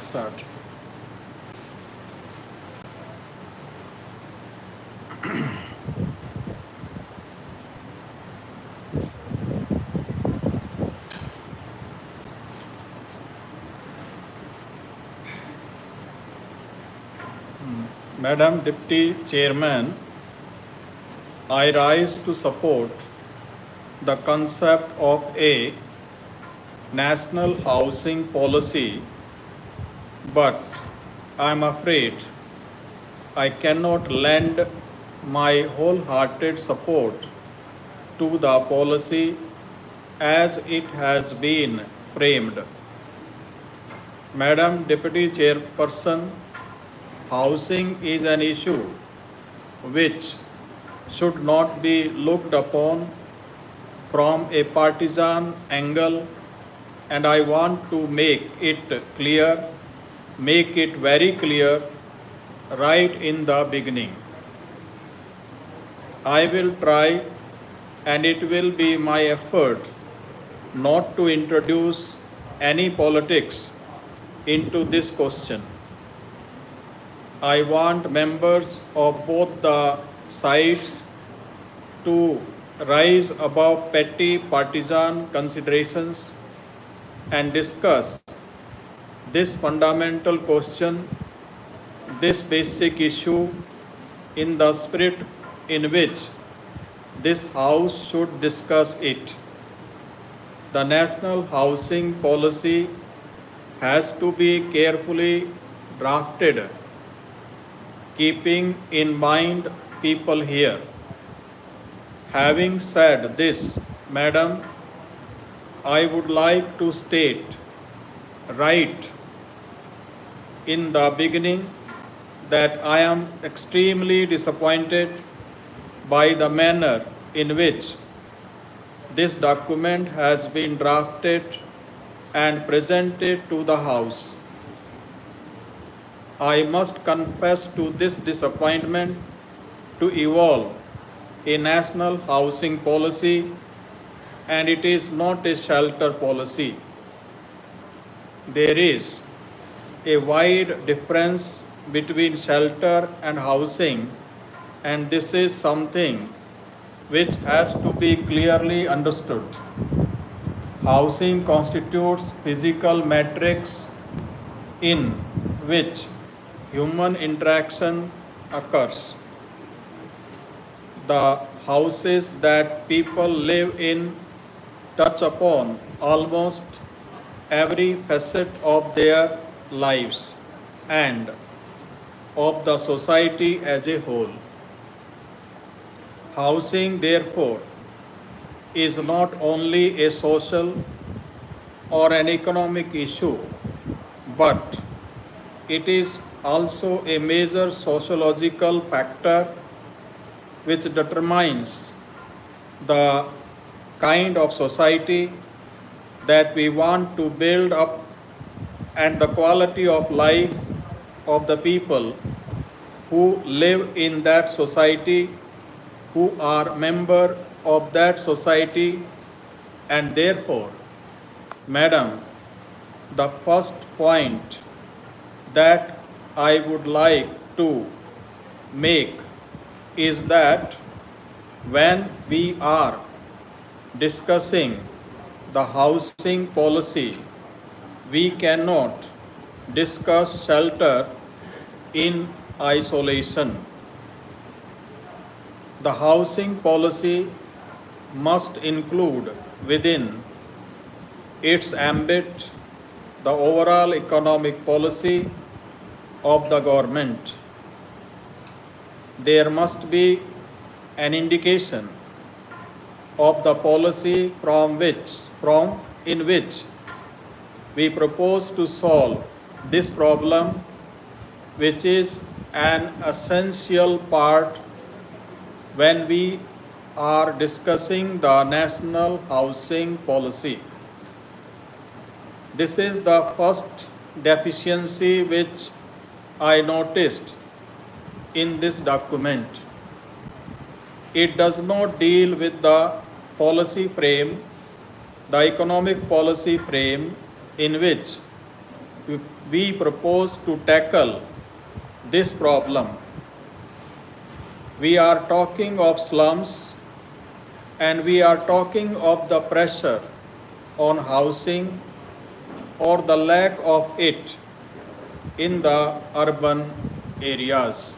Start. Madam Deputy Chairman, I rise to support the concept of a national housing policy, but I am afraid I cannot lend my wholehearted support to the policy as it has been framed. Madam Deputy Chairperson, housing is an issue which should not be looked upon from a partisan angle, and I want to make it very clear right in the beginning. I will try, and it will be my effort, not to introduce any politics into this question. I want members of both the sides to rise above petty partisan considerations and discuss this fundamental question, this basic issue, in the spirit in which this House should discuss it. The national housing policy has to be carefully drafted, keeping in mind people here. Having said this, Madam, I would like to state right in the beginning that I am extremely disappointed by the manner in which this document has been drafted and presented to the House. I must confess to this disappointment to evolve a national housing policy, and it is not a shelter policy. There is a wide difference between shelter and housing, and this is something which has to be clearly understood. Housing constitutes physical matrix in which human interaction occurs. The houses that people live in touch upon almost every facet of their lives and of the society as a whole. Housing, therefore, is not only a social or an economic issue, but it is also a major sociological factor which determines the kind of society that we want to build up and the quality of life of the people who live in that society, who are member of that society. And therefore, Madam, the first point that I would like to make is that when we are discussing the housing policy, we cannot discuss shelter in isolation. The housing policy must include within its ambit the overall economic policy of the government. There must be an indication of the policy in which we propose to solve this problem, which is an essential part when we are discussing the national housing policy. This is the first deficiency which I noticed in this document. It does not deal with the policy frame, the economic policy frame in which we propose to tackle this problem. We are talking of slums, and we are talking of the pressure on housing or the lack of it in the urban areas.